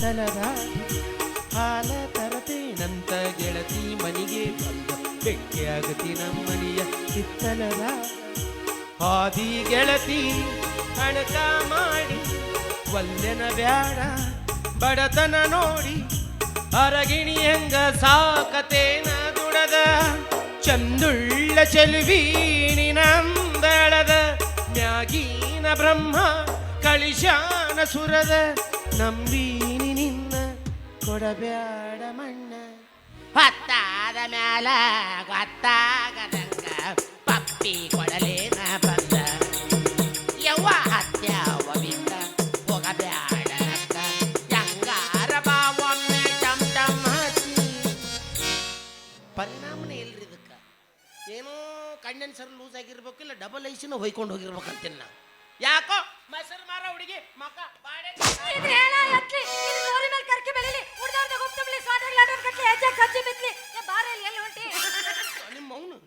ಹಿತ್ತಲದ ಹಾಲ ತರತೇನಂತ ಗೆಳತಿ ಮನಿಗೆ ಬಂದ ಭೇಟಿಯಾಗತಿ ನಮ್ಮನಿಯ ಹಿತ್ತಲದ ಹಾದಿ ಗೆಳತಿ ಅಣಕ ಮಾಡಿ ವಲ್ಯನ ಬ್ಯಾಡ ಬಡತನ ನೋಡಿ ಅರಗಿಣಿ ಹೆಂಗ ಸಾಕತೇನ ದುಡದ ಚಂದುಳ್ಳ ಚೆಲುವೀನಿ ನಂದಳದ ಮ್ಯಾಗೀನ ಬ್ರಹ್ಮ ಕಳಿಶಾನ ಸುರದ ನಂಬೀನಿ ನಿನ್ನ ಕೊಡಬ್ಯಾಡ ಮಣ್ಣ ಹೊತ್ತಾದ ಮ್ಯಾಲ ಗೊತ್ತಾಗದಂಗ ಪಪ್ಪಿ ಕೊಡಲೇನ ಬಂದ ಯವ್ವ ಹತ್ಯಾವ ಬಿದ್ದ ಹೋಗಬ್ಯಾಡ ರಕ್ತ ಯಂಗಾರ ಬಾವೊಮ್ಮೆ ಟಮ್ ಟಮ್ ಹಚ್ಚಿ ಪರಿಣಾಮನೇ ಇಲ್ರಿ ಇದಕ್ಕ ಏನೋ ಕಂಡೆನ್ಸರ್ ಲೂಸ್ ಆಗಿರ್ಬೇಕು ಇಲ್ಲ ಡಬಲ್ ಐಸಿನ ಹೊಯ್ಕೊಂಡು ಹೋಗಿರ್ಬೇಕಂತೀನಿ ನಾ ಯಾಕೋ ಮಸರು ಮಾರ ಹುಡುಗಿ ಮಕ್ಕ ಬಾಡೆ ನಿಮ್ಮ ಮೌನು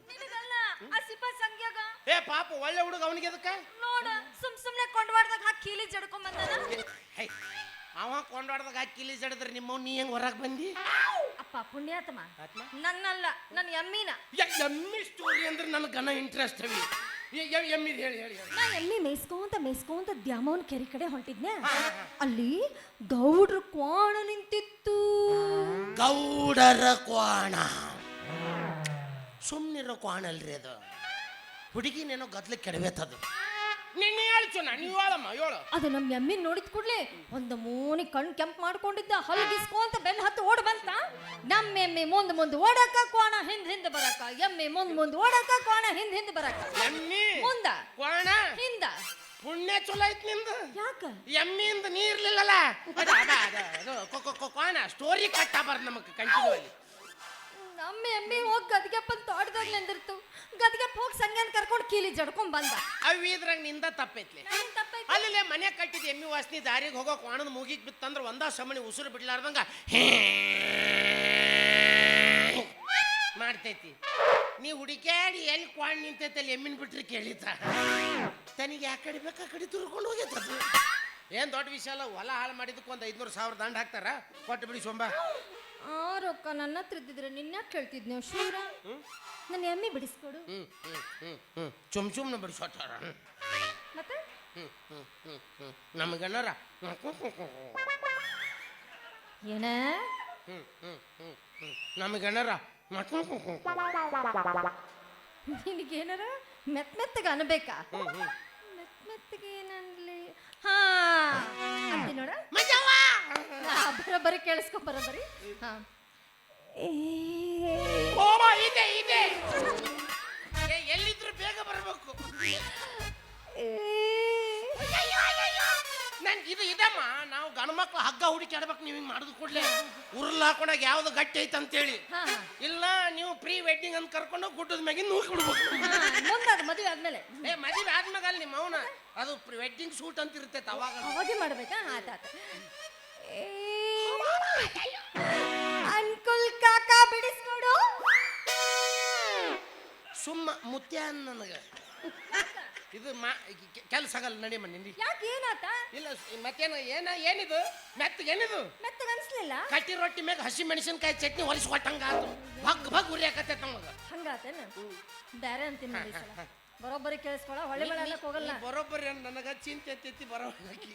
ಏ ಪಾಪ ಒಳ್ಳೆ ಹುಡುಗ ಅವನಿಗೆ ಅದಕ್ಕ ನೋಡ ಸುಮ್ನೆ ಕೊಂಡವಾಡ್ದಾಗ ಹಾಕಿ ಕೀಲಿ ಜಡ್ಕೊಂಡ್ ಬಂದಾನ ಅವ ಕೊಂಡಾಡ್ದಾಗ ಹಾಕಿ ಕಿಲಿ ಜಡದ್ರೆ ನಿಮ್ಮ ನೀ ಹೆಂಗ್ ಹೊರಗೆ ಬಂದಿ ಅಪ್ಪ ಪುಣ್ಯಾತ್ಮ ನನ್ನಲ್ಲ ನನ್ನ ಎಮ್ಮಿನ ಎಮ್ಮಿ ಸ್ಟೋರಿ ಅಂದ್ರೆ ನನಗೆ ಗನ ಇಂಟ್ರೆಸ್ಟ್ ಅವಿ ಎಮ್ಮಿದ್ ಹೇಳಿ ಹೇಳಿ ನಾ ಎಮ್ಮಿ ಮೇಯ್ಸ್ಕೊಂತ ದ್ಯಾಮವನ್ ಕೆರೆ ಕಡೆ ಹೊಂಟಿದ್ನೆ ಅಲ್ಲಿ ಗೌಡ್ರ ಕ್ವಾಣ ನಿಂತಿತ್ತು ಗೌಡರ ಕ್ವಾಣ ಸುಮ್ಮನಿರೋ ಕ್ವಾಣ ಅಲ್ರಿ ಅದು ಹುಡುಗಿನೇನೋ ಗದ್ಲಿಕ್ಕೆ ಕೆಡಬೇತದು ನಿನ್ನೆ ಹೇಳ್ಚು ನೀವು ಹೇಳಮ್ಮ ಹೇಳು ಅದು ನಮ್ಮ ಎಮ್ಮಿ ನೋಡಿದ ಕೂಡ್ಲೆ ಒಂದು ಮೂನಿ ಕಣ್ ಕೆಂಪ್ ಮಾಡ್ಕೊಂಡಿದ್ದ ಹಲ್ಗಿಸ್ಕೊಂತ ಬೆನ್ನ ಹತ್ತು ಓಡ್ ಬಂತ ನಮ್ಮ ಎಮ್ಮಿ ಮುಂದ್ ಓಡಕ ಕೋಣ ಹಿಂದ್ ಬರಕ ಎಮ್ಮಿ ಮುಂದ್ ಓಡಕ ಕೋಣ ಹಿಂದ್ ಬರಕ ಎಮ್ಮಿ ಮುಂದ ಕ್ವಾಣ ಹಿಂದ ಪುಣ್ಯ ಚಲೋ ಐತ್ ನಿಂದು ಯಾಕ ಎಮ್ಮಿಯಿಂದ ನೀರ್ಲಿಲ್ಲಲ್ಲ ಕ್ವಾಣ ಸ್ಟೋರಿ ಕಟ್ಟಾಬಾರ್ದು ನಮಗೆ ಕಂಟಿನ್ಯೂ ಅಲ್ಲಿ ನಮ್ಮ ಎಮ್ಮಿ ಹೋಗಿ ಗದ್ಗೆಪ್ಪ ತೋಟದಾಗ ನಿಂದಿರ್ತು ಗದ್ಗೆಪ್ಪ ಹೋಗಿ ಸಂಗ್ಯಾನ್ ಕರ್ಕೊಂಡು ಕೀಲಿ ಜಡ್ಕೊಂಡ್ ಬಂದ ಅವಿ ಇದ್ರಾಗ ನಿಂದ ತಪ್ಪೈತ್ಲಿ ಅಲ್ಲೇ ಮನೆ ಕಟ್ಟಿದ ಎಮ್ಮಿ ವಾಸನಿ ದಾರಿಗೆ ಹೋಗೋ ಕ್ವಾಣದ ಮೂಗಿಗೆ ಬಿತ್ತಂದ್ರೆ ಒಂದ ಸಮಣಿ ಉಸಿರು ಬಿಡ್ಲಾರ್ದಂಗ ಮಾಡ್ತೈತಿ ನೀ ಹುಡುಕ್ಯಾಡಿ ಎಲ್ಲಿ ಕ್ವಾಣ ನಿಂತೈತಿ ಅಲ್ಲಿ ಎಮ್ಮಿನ ಬಿಟ್ರಿ ಕೇಳಿತ ತನಿಗೆ ಯಾಕೆ ಕಡೆ ಬೇಕಾ ಕಡೆ ತುರ್ಕೊಂಡು ಹೋಗೈತದು ಏನ್ ದೊಡ್ಡ ವಿಷಯ ಅಲ್ಲ ಹೊಲ ಹಾಳು ಮಾಡಿದಕ್ಕೆ ಒಂದು 500,000 ದಂಡ ಹಾಕ್ತಾರ ಕೊಟ್ಟು ಬಿಡಿ ಸೊಂಬ ಆ ರೊಕ್ಕ ನನ್ನ ಹತ್ರ ಇದ್ದಿದ್ರೆ ನಿನ್ನ ಕೇಳ್ತಿದ್ ನೀವು ಶೂರ ನನ್ನ ಎಮ್ಮಿ ಬಿಡಿಸ್ಕೊಡು ಚುಮ್ನ ಬಿಡಿಸೋಟಾರ ಮತ್ತೆ ನಮಗಣ್ಣರ ಏನ ನಮಗಣ್ಣರ ನಿನಗೇನಾರ ಮೆತ್ತಗೆ ಅನ್ಬೇಕಾ ಮೆತ್ತಗೆ ಏನನ್ಲಿ ಹಾ ಅಂತಿ ನೋಡ ಬರೋಬ್ಬರಿ ಕೇಳಿಸ್ಕೊ ಬರೋಬ್ಬರಿ ಹಾ ಇದೆ ಎಲ್ಲಿದ್ರು ಬೇಗ ಬರಬೇಕು ನನ್ ಇದು ಇದಮ್ಮ ನಾವು ಗಂಡು ಮಕ್ಳು ಹಗ್ಗ ಹುಡುಕಿ ಆಡ್ಬೇಕು ನೀವು ಹಿಂಗೆ ಮಾಡಿದ್ ಕೂಡಲೇ ಉರುಳು ಹಾಕೊಂಡಾಗ ಯಾವ್ದು ಗಟ್ಟಿ ಐತೆ ಅಂತೇಳಿ ಇಲ್ಲ ನೀವು ಪ್ರೀ ವೆಡ್ಡಿಂಗ್ ಅಂತ ಕರ್ಕೊಂಡು ಗುಡ್ಡದ ಮ್ಯಾಗಿನ ನೂಕಿ ಬಿಡ್ಬೇಕು ಮುಂದೆ ಮದುವೆ ಆದ್ಮೇಲೆ ಮದುವೆ ಆದ್ಮ್ಯಾಗ ಅಲ್ಲಿ ನಿಮ್ಮ ಅವನ ಅದು ವೆಡ್ಡಿಂಗ್ ಶೂಟ್ ಅಂತ ಇರ್ತೈತೆ ಅವಾಗೆ ಮಾಡ್ಬೇಕಾ ಆತ ಅಂಕುಲ್ ಕಾಕ ಬಿಡಿಸ್ಕೊಡು ಸುಮ್ಮ ಮುತ್ಯ ನನಗೆ ಇದು ಕೆಲಸ ಆಗಲ್ಲ ನಡಿ ಮನೆ ಯಾಕೆ ಏನಾತ ಇಲ್ಲ ಮತ್ತೇನ ಏನಿದು ಮೆತ್ತಗೇನಿದು ಮೆತ್ತಗೆ ಅನ್ಸ್ಲಿಲ್ಲ ಕಟ್ಟಿ ರೊಟ್ಟಿ ಮ್ಯಾಗ ಹಸಿ ಮೆಣಸಿನ್ಕಾಯಿ ಚಟ್ನಿ ಹೊಲಿಸ್ಕೊಟ್ಟಂಗ ಆತು ಭಗ್ ಉರಿಯಾಕತ್ತೈತೆ ನಮಗೆ ಹಂಗಾತೇನ ಬೇರೆ ಅಂತೀನಿ ನೋಡಿ ಸಲ ಬರೋಬ್ಬರಿ ಕೇಳಿಸ್ಕೊಳ ಹೊಳೆ ಮಳೆ ಅನ್ನಕ್ಕೆ ಹೋಗಲ್ಲ ಬರೋಬ್ಬರಿ ನನಗೆ ಚಿಂತೆ ಎತ್ತೈತಿ ಬರೋಬ್ಬರಿ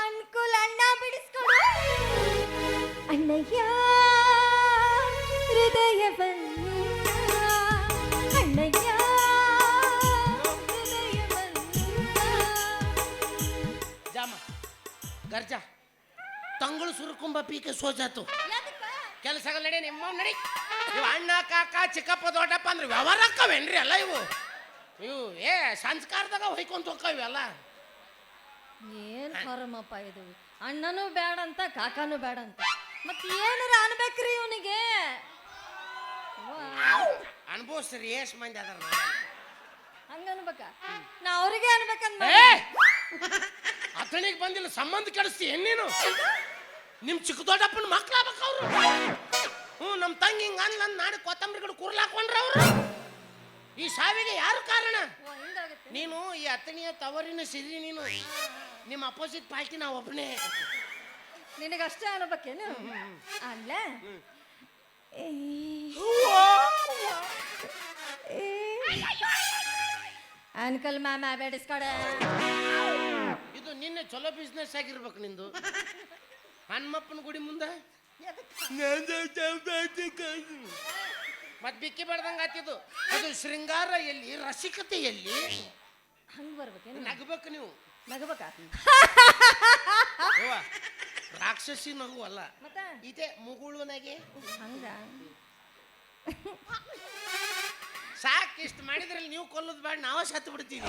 ಅಂಕುಲ್ ಅಣ್ಣ ಬಿಡಿಸ್ಕೊಡು ಅಣ್ಣಯ್ಯ ಹೃದಯವನ್ನು ಅಣ್ಣಯ್ಯ ಜಾಮ ಗರ್ಜ ತಂಗಳು ಸುರುಕುಂಬ ಪೀಕೆ ಸೋಜಾತು ಕೆಲಸ ಆಗಲ್ಲ ನಡಿ ನಿಮ್ಮ ನಡಿ ಇವು ಅಣ್ಣ ಕಾಕ ಚಿಕ್ಕಪ್ಪ ದೊಡ್ಡಪ್ಪ ಅಂದ್ರೆ ವ್ಯವಹಾರಕ್ಕವೇನ್ರಿ ಎಲ್ಲ ಇವು ಏ ಸಂಸ್ಕಾರದಾಗ ಹೊಯ್ಕೊಂತ ಹೋಗ್ತಾವ ಇವೆಲ್ಲ ಏನ್ ಕರ್ಮಪ್ಪ ಇದು ಅಣ್ಣನೂ ಬೇಡ ಅಂತ ಕಾಕಾನು ಬೇಡ ಅಂತ ಮತ್ತೆ ಏನಾರ ಅನ್ಬೇಕ್ರಿ ಇವನಿಗೆ ಅನ್ಭವಿಸ್ರಿ ಎಷ್ಟು ಮಂದಿ ಅದಾರ ಹಂಗ ಅನ್ಬೇಕ ನಾ ಅವ್ರಿಗೆ ಅನ್ಬೇಕಂದ ಅತಣಿಗೆ ಬಂದಿಲ್ಲ ಸಂಬಂಧ ಕೆಡಿಸ್ತಿ ಏನೇನು ನಿಮ್ ಚಿಕ್ಕ ದೊಡ್ಡಪ್ಪನ ಮಕ್ಳಾಗಬೇಕು ಅವ್ರು ನಮ್ಮ ತಂಗಿ ಹಿಂಗ ಅನ್ಲ ನಾಳೆ ಕೊತ್ತಂಬರಿ ಕಡೆ ಕೂರ್ಲಾಕೊಂಡ್ರ ಅವ್ರು ಈ ಸಾವಿಗೆ ಯಾರು ಕಾರಣ? ಓ, ಹಿಂಗಾಗುತ್ತೆ. ನೀನು ಈ ಅತ್ತನಿಯ ತವರಿನ ಸಿರಿ. ನೀನು ನಿಮ್ಮ ಅಪೋಸಿಟ್ ಪಾರ್ಟಿ ನಾ ಒಬ್ಬನೇ. ನಿನಗಷ್ಟೇ ಅನ್ಬೇಕೇನು? ಅಲ್ಲ ಅಂಕಲ್ ಮ್ಯಾಮ ಬೇಡಿಸ್ಕೊಡ. ಇದು ನಿನ್ನೆ ಚಲೋ ಬಿಸ್ನೆಸ್ ಆಗಿರ್ಬೇಕು ನಿಂದು. ಹನುಮಪ್ಪನ ಗುಡಿ ಮುಂದೆ ಮತ್ ಬಿಕ್ಕಿ ಬಡ್ದಂಗ ಆತಿದ್ದು. ಅದು ಶೃಂಗಾರ ಎಲ್ಲಿ, ರಸಿಕತೆ ಎಲ್ಲಿ? ಹಂಗ ಬರ್ಬೇಕೇನು? ನಗಬೇಕು ನೀವು. ನಗಬೇಕ? ಅವ್ವ, ರಾಕ್ಷಸಿ ನಗು ಅಲ್ಲ, ಮತ್ತ ಇದೆ ಮುಗುಳು ನಗೆ. ಹಂಗ ಸಾಕ್, ಇಷ್ಟು ಮಾಡಿದ್ರಲ್ಲಿ ನೀವು ಕೊಲ್ಲೋದು ಬೇಡ, ನಾವ ಸತ್ತು ಬಿಡ್ತೀವಿ.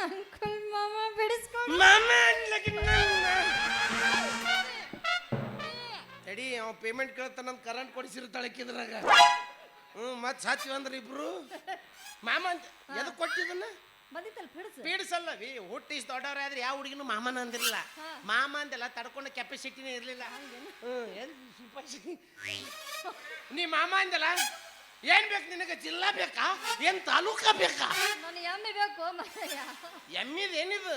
ಅಂಕಲ್ ಮಾಮ ಬಿಡಿಸ್ಕೊಂಡು ತಡಿ, ಅವ ಪೇಮೆಂಟ್ ಕೇಳ್ತಾನಂತ ಕರೆಂಟ್ ಕೊಡಿಸಿರ್ತಾಳಕ್ಕಿದ್ರಾಗ. ಮತ್ ಸಾತ್ವಿ ಅಂದ್ರೆ ಇಬ್ರು ಮಾಮ ಅಂತ ಎದಕ್ ಕೊಟ್ಟಿದ್ದನ್ನ ಬಂದಿತ್ತಲ್ಲ ಬಿಡಿಸ್. ಪೀಡಿಸಲ್ಲವಿ. ಹುಟ್ಟಿಸ್ ದೊಡ್ಡವ್ರಾದ್ರೆ ಯಾವ ಹುಡುಗಿನೂ ಮಾಮನ ಅಂದಿರಲಿಲ್ಲ. ಮಾಮ ಅಂದೆಲ್ಲ ತಡ್ಕೊಂಡ ಕೆಪಾಸಿಟಿನೇ ಇರ್ಲಿಲ್ಲ. ನೀ ಮಾಮ ಅಂದಲ್ಲ, ಏನ್ ಬೇಕು ನಿನಗೆ? ಜಿಲ್ಲಾ ಬೇಕಾ, ಏನ್ ತಾಲೂಕ ಬೇಕಾ? ನಾನು ಎಮ್ಮೆ ಬೇಕು ಮನೆಯ. ಎಮ್ಮಿದ್ ಏನಿದು?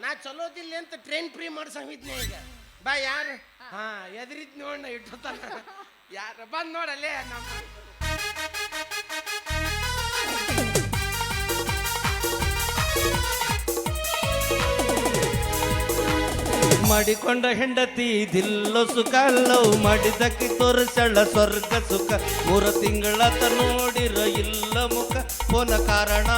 ನಾ ಚಲೋದಿಲ್ಲ ಅಂತ ಟ್ರೈನ್ ಫ್ರೀ ಮಾಡ್ಸಂಗಿದ್ನೆ ಈಗ. ಬಾ ಯಾರು? ಹಾ, ಎದ್ರಿದ್ ನೋಡ ಇಟ್ಟತಾನ. ಯಾರ ಬಂದ್ ನೋಡಲ್ಲೇ ನಮ್ಮ ಮಾಡಿಕೊಂಡ ಹೆಂಡತಿ ದಿಲ್ಲೋ ಸುಖ, ಲವ್ ಮಾಡಿದಕ್ಕೆ ತೋರಿಸಳ ಸ್ವರ್ಗ ಸುಖ. 3 ತಿಂಗಳತ ನೋಡಿರ ಇಲ್ಲ ಮುಖ, ಪೋನ ಕಾರಣ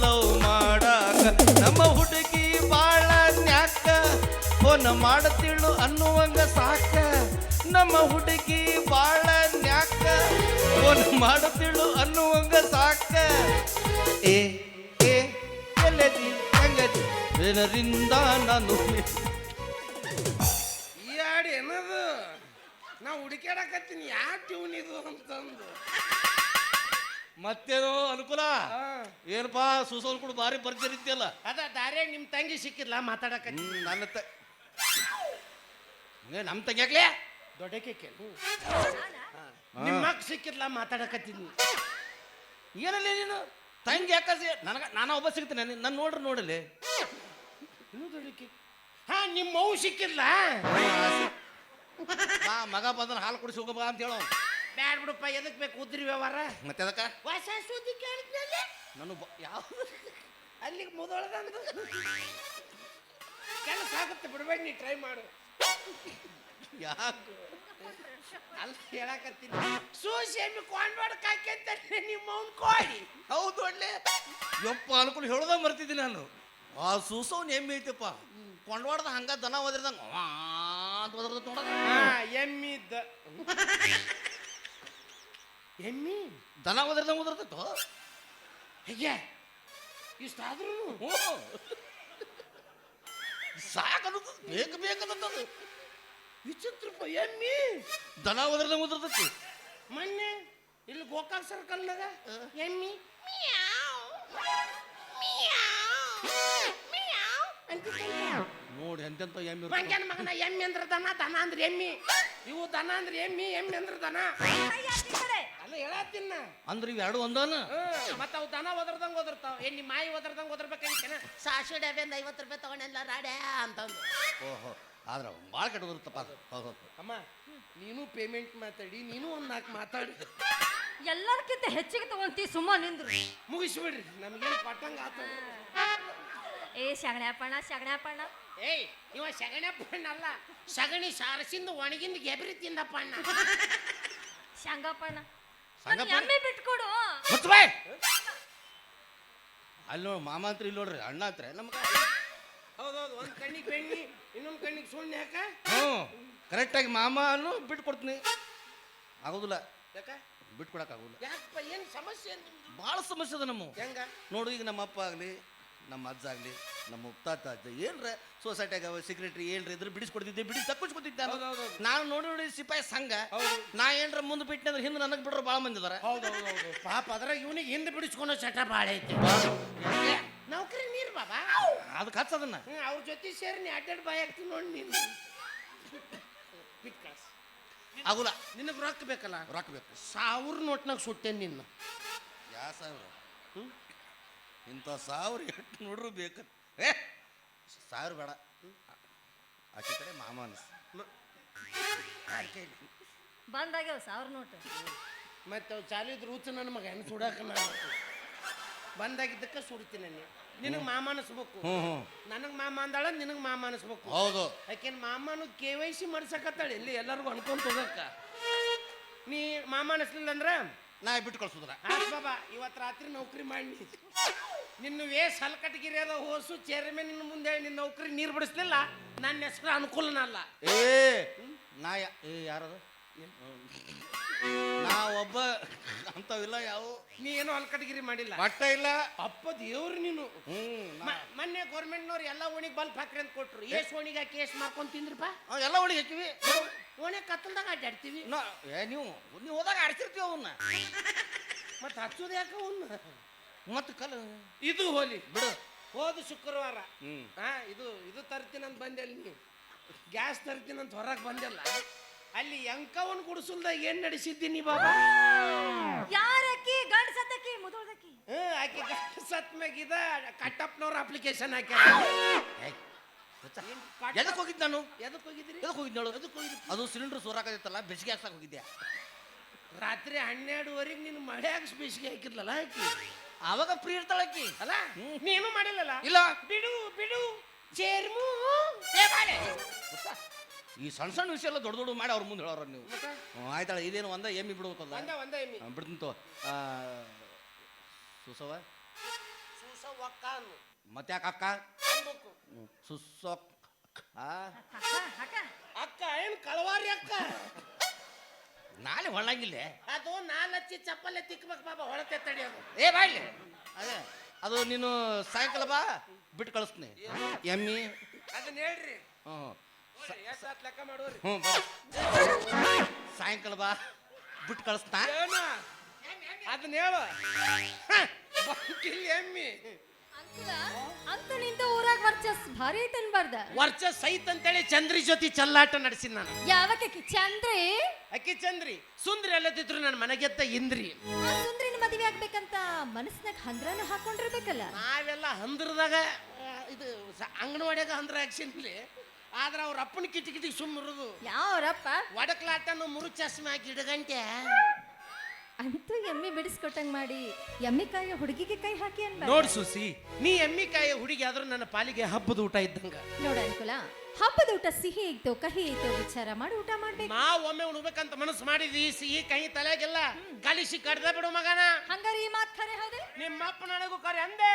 ಲವ್ ಮಾಡಾಕ. ನಮ್ಮ ಹುಡುಗಿ ಬಾಳ ನ್ಯಾಕ, ಫೋನ್ ಮಾಡತಿಳು ಅನ್ನುವಂಗ ಸಾಕ. ನಮ್ಮ ಹುಡುಗಿ ಬಾಳ ನ್ಯಾಕ, ಫೋನ್ ಮಾಡತಿಳು ಅನ್ನುವಂಗ ಸಾಕ. ಏ ಏ ಎಲ್ಲದಿ ಹೆಂಗದಿ ಜನರಿಂದ ನಾನು ಈ ಹಾಡು ಏನದು? ನಾ ಹುಡುಕ್ಯಾಡಕತ್ತೀನಿ ಯಾವ ಟ್ಯೂನ್ ಇದು ಅಂತಂದು. ಮತ್ತೇನೋ ಅನುಕೂಲ ಏನಪ್ಪಾ ಸುಸೋಲ್ ಕೂಡ ಭಾರಿ ಪರಿಚಯ ಇತ್ತಿಯಲ್ಲ. ಅದ ದಾರ್ಯಾಗ ನಿಮ್ ತಂಗಿ ಸಿಕ್ಕಿದ್ಲ ಮಾತಾಡಕತ್ತೀನಿ. ನನ್ನ ನಮ್ಮ ತಂಗ್ಯಾಕ್ಲೆ ದೊಡ್ಡಕ್ಕೆ ನಿಮ್ಮ ಮಕ್ ಸಿಕ್ಕಿದ್ಲ ಮಾತಾಡಕತ್ತೀನಿ. ಏನಲ್ಲ ನೀನು ತಂಗಿ ಯಾಕಸಿ ನನಗ ನಾನು ಒಬ್ಬ ಸಿಗ್ತೇನೆ. ನನ್ನ ನೋಡ್ರಿ ನೋಡಲಿ. ಇನ್ನೂ ದೊಡ್ಡಕ್ಕೆ. ಹಾ, ನಿಮ್ಮ ಮೌ ಸಿಕ್ಕಿದ್ಲ. ಮಗ ಬಂದ್ರೆ ಹಾಲು ಕುಡಿಸಿ ಹೋಗಬ ಅಂತ ಹೇಳೋ. ಬ್ಯಾಡ್ ಬಿಡಪ್ಪ, ಎದಕ್ ಬೇಕು ಉದ್ರಿ ವ್ಯವಹಾರ? ಮತ್ತೆ ಅದಕ್ಕ ಹೊಸ ಸುದ್ದಿ ಕೇಳಿದ್ನಲ್ಲಿ ನಾನು ಯಾವ ಅಲ್ಲಿಗೆ ಮುದೊಳದಂದು ಕೆಲಸ ಆಗುತ್ತೆ. ಬಿಡ್ಬೇಡಿ, ನೀ ಟ್ರೈ ಮಾಡು. ಯಾಕೆ ಅಲ್ಲ ಹೇಳಕತ್ತೀನಿ. ಸೂಸೇಮಿ ಕೊಂಡ್ಬಾಡಕ್ ಹಾಕ್ಯಂತಾನೆ ನಿಮ್ಮ ಅವ್ನ ಕೋಳಿ. ಹೌದು ಒಳ್ಳೆ ಯಪ್ಪ ಅನುಕೂಲ ಹೇಳೋದ ಮರ್ತಿದ್ದೀನಿ ನಾನು. ಆ ಸೂಸವ್ನ ಎಮ್ಮೆ ಐತಪ್ಪ, ಕೊಂಡ್ವಾಡ್ದ ಹಂಗ ದನ ಓದಿರ್ದಂಗ ಅಂತ ಓದಿರ್ದ ನೋಡ. ಎಮ್ಮಿದ್ದ ಎಮ್ಮಿ ದನ ಓದಿರ್ದಂಗ ಓದಿರ್ತೈತೋ. ಹೇಗೆ ಇಷ್ಟಾದ್ರೂ ಸಾಕನ್ನೋದು ಬೇಕು ಬೇಕನ್ನೋದು ವಿಚಿತ್ರಪ್ಪ. ಎಮ್ಮಿ ದನ ಓದಿರ್ದಂಗ ಓದಿರ್ತೈತಿ. ಮೊನ್ನೆ ಇಲ್ಲಿ ಗೋಕಾಕ್ ಸರ್ಕಲ್ನಾಗ ಎಮ್ಮಿ ನೋಡಿ ಎಂತೆಂತ ಎಮ್ಮೆ ಮಂಗ್ಯಾನ ಮಗನ. ಎಮ್ಮಿ ಅಂದ್ರ ದನ, ದನ ಅಂದ್ರೆ ಎಮ್ಮಿ. ಇವು ದನ ಅಂದ್ರೆ ಎಮ್ಮಿ, ಎಮ್ಮಿ ಅಂದ್ರ ದನ. ಅಲ್ಲ ಹೇಳತ್ತೀನ ಅಂದ್ರೆ ಇವೆರಡು ಒಂದಾನ. ಮತ್ತ ಅವು ದನ ಒದರ್ದಂಗ ಓದಿರ್ತಾವ. ಏನ್ ನಿಮ್ಮ ಮಾಯಿ ಒದರ್ದಂಗ ಓದಿರ್ಬೇಕಂತೇನ? ಸಾಸು ಡಬ್ಬಿಂದ 50 ರೂಪಾಯಿ ತಗೊಂಡೆಲ್ಲ ರಾಡ್ಯಾ ಅಂತಂದು. ಓಹೋ, ಆದ್ರೆ ಭಾಳ ಕೆಟ್ಟ ಓದಿರ್ತಪ್ಪ ಅದು. ಹೌದು ಅಮ್ಮ, ನೀನು ಪೇಮೆಂಟ್ ಮಾತಾಡಿ, ನೀನು ಒಂದ್ 4 ಮಾತಾಡಿ. ಎಲ್ಲದಕ್ಕಿಂತ ಹೆಚ್ಚಿಗೆ ತಗೊಂತಿ ಸುಮ್ಮ ನಿಂದ್ರು. ಮುಗಿಸ್ಬಿಡ್ರಿ, ನಮ್ಗೇನು ಪಟ್ಟಂಗ ಆತ. ಏ ಶಗಣ್ಯಾಪಣ್ಣ. ಏಯ್, ಇವ ಸಗಣ್ಯಪ್ಪಣ್ಣ ಅಲ್ಲ, ಸಗಣಿ ಸಾರಸಿಂದ ಒಣಗಿಂದ ಗೆಬರಿ ತಿಂದಪ್ಪಣ್ಣ. ಶಂಗಪ್ಪಣ್ಣ. ಸಂಗಪ್ಪ ಎಮ್ಮೆ ಬಿಟ್ಕೊಡು. ಮುಚ್ಚಬಾಯ್. ಅಲ್ಲಿ ನೋಡಿ ಮಾಮ ಅಂತ ಇಲ್ಲಿ ನೋಡ್ರಿ ಅಣ್ಣ ಹತ್ರ ನಮ್ಗೆ. ಹೌದೌದು, ಒಂದ್ ಕಣ್ಣಿಗೆ ಬೆಣ್ಣಿ, ಇನ್ನೊಂದ್ ಕಣ್ಣಿಗೆ ಸುಣ್ಣ ಯಾಕ? ಕರೆಕ್ಟಾಗಿ ಮಾಮ ಅನ್ನು ಬಿಟ್ಕೊಡ್ತೀನಿ. ಆಗೋದಿಲ್ಲ, ಯಾಕ ಬಿಟ್ಕೊಡಕ್ಕಾಗೋದಿಲ್ಲ. ಯಾಕಪ್ಪ, ಏನ್ ಸಮಸ್ಯೆ? ಭಾಳ ಸಮಸ್ಯೆ ಅದ ನಮ್ಮ. ಹೆಂಗ ನೋಡು, ಈಗ ನಮ್ಮ ಅಪ್ಪ ಆಗಲಿ, ನಮ್ಮ ಅಜ್ಜ ಆಗಲಿ, ನಮ್ಮ ಮುತ್ತಾತ ಅಜ್ಜ ಏನ್ರ ಸೊಸೈಟಿಯಾಗ ಸೆಕ್ರೆಟರಿ ಏನ್ರ ಇದ್ರೆ ಬಿಡಿಸ್ಕೊಡ್ತಿದ್ದೆ, ಬಿಡಿಸಿ ತಕ್ಕೊಚ್ಕೊತಿದ್ದೆ. ನಾನು ನೋಡಿ ಸಿಪಾಯಿ ಸಂಘ. ನಾ ಏನ್ರ ಮುಂದೆ ಬಿಟ್ಟೆ ಅಂದ್ರೆ ಹಿಂದೆ ನನಗೆ ಬಿಡ್ರು ಭಾಳ ಮಂದಿ ಅದಾರ. ಹೌದೌದು ಪಾಪ, ಅದ್ರಾಗ ಇವನಿಗೆ ಹಿಂದೆ ಬಿಡಿಸ್ಕೊಳೋ ಚಟ ಭಾಳ ಐತಿ. ನೌಕರಿ ನೀರು ಬಾಬಾ, ಅದಕ್ಕೆ ಹಚ್ಚದನ್ನ ಅವ್ರ ಜೊತೆ ಸೇರಿ ನೀ ಅಡ್ಡಾಡ್ ಬಾಯ್ ಆಗ್ತೀನಿ ನೋಡಿ. ನೀನು ಆಗುಲ್ಲ. ನಿನಗೆ ರೊಕ್ಕ ಬೇಕಲ್ಲ? ರೊಕ್ಕ ಬೇಕು. 1000 ನೋಟ್ನಾಗ ಸುಟ್ಟೇನೆ ನಿನ್ನ. ಯಾವ ಸಾವಿರ ಇಂಥ ಸಾವಿರ ಎಷ್ಟು ನೋಡ್ರು ಬೇಕು ಏ ಸಾವಿರ ಬೇಡ ಆಚೆ ಕಡೆ ಮಾಮ ಅನಿಸ್ ಬಂದಾಗ್ಯಾವ 1000 ನೋಟು ಮತ್ತೆ ಅವು ಚಾಲು ಇದ್ರು ಹುಚ್ಚು ನನ್ನ ಮಗ ಹೆಣ್ಣು ಸುಡಾಕ ನಾನು ಬಂದಾಗಿದ್ದಕ್ಕೆ ಸುಡ್ತೀನಿ ನಿನಗೆ ಮಾಮ ಅನಿಸ್ಬೇಕು ನನಗೆ ಮಾಮ ಅಂದಾಳ ನಿನಗೆ ಮಾಮ ಅನಿಸ್ಬೇಕು ಹೌದು ಯಾಕೆನ್ ಮಾಮನು KYC ಮಾಡ್ಸಕತ್ತಾಳೆ ಇಲ್ಲಿ ಎಲ್ಲರಿಗೂ ಅನ್ಕೊಂತ ಹೋಗಕ್ಕ ನೀ ಮಾಮ ಅನಿಸ್ಲಿಲ್ಲ ಅಂದ್ರೆ ನಾ ಬಿಟ್ಟು ಕಳ್ಸುದ್ರ ಬಾಬಾ ಇವತ್ತು ರಾತ್ರಿ ನೌಕರಿ ಮಾಡಿ ನಿನ್ನ ವೇಸ್ ಹಲ್ಕಟ್ಗಿರಿ ಅದ ಹೋಸು ಚೇರ್ಮನ್ ನಿನ್ನ ಮುಂದೆ ನಿನ್ನ ನೌಕರಿ ನೀರು ಬಿಡಿಸ್ಲಿಲ್ಲ ನನ್ನ ಹೆಸರು ಅನುಕೂಲನ ಅಲ್ಲ ಏ ನಾ ಏ ಯಾರದು ನಾ ಒಬ್ಬ ಅಂತವಿಲ್ಲ ಯಾವ ನೀ ಏನೋ ಹಲ್ಕಟ್ಗಿರಿ ಮಾಡಿಲ್ಲ ಮಟ್ಟ ಇಲ್ಲ ಅಪ್ಪ ದೇವ್ರು ನೀನು ಮೊನ್ನೆ ಗೌರ್ಮೆಂಟ್ನವ್ರು ಎಲ್ಲ ಓಣಿಗೆ ಬಲ್ಪ್ ಹಾಕ್ರಿ ಅಂತ ಕೊಟ್ರು ಏಸ್ ಓಣಿಗೆ ಕೇಸ್ ಮಾಡ್ಕೊಂಡ್ ತಿಂದ್ರಪ್ಪ ಎಲ್ಲ ಒಳಗೆ ಹಾಕಿವಿ ಓಣಿ ಕತ್ತಲ್ದಾಗ ಅಡ್ಡಾಡ್ತೀವಿ ನೀವು ಹೋದಾಗ ಆಡ್ಸಿರ್ತೀವಿ ಅವನ್ನ ಮತ್ತೆ ಹಚ್ಚೋದು ಯಾಕೆ ಅವನ್ನ ಮತ್ತೆ ಕಲ್ ಇದು ಹೋಲಿ ಬಿಡು ಹೋದ ಶುಕ್ರವಾರ ಇದು ತರ್ತೀನಂತ ಬಂದೆ ಅಲ್ಲಿ ನೀವು ಗ್ಯಾಸ್ ತರ್ತೀನಂತ ಹೊರಗೆ ಬಂದಿಲ್ಲ ಅಲ್ಲಿ ಎಂಕವನ್ ಗುಡಿಸಲ್ದಾಗ ಏನ್ ನಡೆಸಿದ್ದೀನಿ ಬಾಬಾ ಯಾರಕ್ಕಿ ಗಂಡ ಸತ್ತಕ್ಕಿ ಮುದೋಳ್ದಕ್ಕಿ ಆಕೆ ಸತ್ ಮ್ಯಾಗಿದ ಕಟ್ಟಪ್ಪನವ್ರ ಅಪ್ಲಿಕೇಶನ್ ಹಾಕ್ಯಾರ ಎದಕ್ಕೆ ಹೋಗಿದ್ದು ನಾನು ಎದಕ್ಕೆ ಹೋಗಿದ್ರಿ ಎದಕ್ಕೆ ಹೋಗಿದ್ದು ಹೇಳು ಎದಕ್ಕೆ ಹೋಗಿದ್ದು ಅದು ಸಿಲಿಂಡರ್ ಸೋರಾಕದಿತ್ತಲ್ಲ ಬೆಸಿಗೆ ಹಾಕ್ಸಕ್ಕೆ ಹೋಗಿದ್ದೆ ರಾತ್ರಿ 12:30 ನೀನು ಮಳ್ಯಾಗ ಬೇಸಿಗೆ ಹಾಕಿದ್ಲಲ್ಲ ಆಕಿ ಅವಾಗ ಫ್ರೀ ಇರ್ತಾಳಕ್ಕಿ ಅಲ್ಲ ನೀನು ಮಾಡಿಲ್ಲಲ್ಲ ಇಲ್ಲ ಬಿಡು ಬಿಡು ಚೇರ್ಮು ಈ ಸಣ್ಣ ಸಣ್ಣ ವಿಷಯ ಎಲ್ಲ ದೊಡ್ಡ ದೊಡ್ಡ ಮಾಡಿ ಅವ್ರ ಮುಂದೆ ಹೇಳೋರ ನೀವು ಆಯ್ತಾಳ ಇದೇನು ಒಂದ ಎಮ್ಮಿ ಬಿಡ್ಬೇಕಲ್ಲ ಒಂದ ಎಮ್ಮಿ ಬಿಡ್ತಂತು ಸುಸವ ಸೂಸವ್ವಕ್ಕ ಅನ್ನು ಮತ್ತೆ ಯಾಕೆ ಅಕ್ಕ ಅನ್ಬೇಕು ಸುಸಕ್ ಅಕ್ಕ ಏನ್ ಕಳವಾರಿ ಅಕ್ಕ ನಾಳೆ ಹೊಳ್ಳಂಗಿಲ್ಲ ಅದು ನಾಲಚ್ಚಿ ಚಪ್ಪಲೆ ತಿಕ್ಬೇಕು ಬಾಬಾ ಹೊಳತೆ ತಡಿಯೋದು ಏ ಬಾಯ್ಲಿ ಅದೇ ಅದು ನೀನು ಸಾಯಂಕಾಲ ಬಾ ಬಿಟ್ಟು ಕಳಿಸ್ತೀನಿ ಎಮ್ಮಿ ಅದನ್ನ ಹೇಳ್ರಿ ಹ್ಞೂ ಎಷ್ಟಾತ್ ಲೆಕ್ಕ ಮಾಡೋರಿ ಹ್ಞೂ ಸಾಯಂಕಾಲ ಬಾ ಬಿಟ್ಟು ಕಳಿಸ್ತಾ ಏನ ಅದನ್ನ ಹೇಳು ಬಂಕಿಲ್ ಎಮ್ಮಿ ಅಂತ ನಿಂದ ಊರಾಗ ವರ್ಚಸ್ ಭಾರಿ ಐತೆ ಅನ್ಬಾರ್ದ ವರ್ಚಸ್ ಸಹಿತ ಅಂತೇಳಿ ಚಂದ್ರಿ ಜೊತೆ ಚಲ್ಲಾಟ ನಡೆಸಿನ ನಾನು ಯಾವಕ್ಕೆ ಚಂದ್ರಿ ಅಕ್ಕಿ ಚಂದ್ರಿ ಸುಂದ್ರಿ ಅಲ್ಲದಿದ್ರು ನನ್ನ ಮನೆಗೆತ್ತ ಇಂದ್ರಿ ಸುಂದ್ರಿನ ಮದುವೆ ಆಗ್ಬೇಕಂತ ಮನಸ್ನಾಗ ಹಂದ್ರನ ಹಾಕೊಂಡಿರ್ಬೇಕಲ್ಲ ನಾವೆಲ್ಲ ಹಂದ್ರದಾಗ ಇದು ಅಂಗನವಾಡಿಯಾಗ ಹಂದ್ರ ಹಾಕ್ಸಿನ್ಲಿ ಆದ್ರೆ ಅವ್ರ ಅಪ್ಪನ ಕಿಟಿ ಸುಮ್ಮರುದು ಯಾವ್ರಪ್ಪ ಒಡಕ್ಲಾಟನು ಮುರು ಚಸ್ಮೆ ಹಾಕಿ ಇಡಗಂಟೆ ಅಂತೂ ಎಮ್ಮಿ ಬಿಡಿಸ್ಕೊಟ್ಟಂಗ್ ಮಾಡಿ ಎಮ್ಮಿಕಾಯಿ ಹುಡುಗಿಗೆ ಕೈ ಹಾಕಿ ಅನ್ಬಾರ್ದ ನೋಡ್ ಸುಸಿ ನೀ ಎಮ್ಮಿಕಾಯಿ ಹುಡುಗಿ ಆದ್ರೂ ನನ್ನ ಪಾಲಿಗೆ ಹಬ್ಬದ ಊಟ ಇದ್ದಂಗ ನೋಡ ಅನುಕೂಲ ಹಬ್ಬದ ಊಟ ಸಿಹಿ ಐತೋ ಕಹಿ ಐತೋ ವಿಚಾರ ಮಾಡಿ ಊಟ ಮಾಡ್ಬೇಕು ನಾವ್ ಒಮ್ಮೆ ಉಣ್ಬೇಕಂತ ಮನಸ್ಸು ಮಾಡಿದ್ವಿ ಸಿಹಿ ಕೈ ತಲೆಗೆಲ್ಲ ಕಲಿಸಿ ಕಡ್ದ ಬಿಡು ಮಗನ ಹಂಗಾರೆ ಈ ಮಾತ್ ಖರೆ ಹೌದೇ ನಿಮ್ಮಪ್ಪ ನನಗೂ ಕರೆ ಅಂದೆ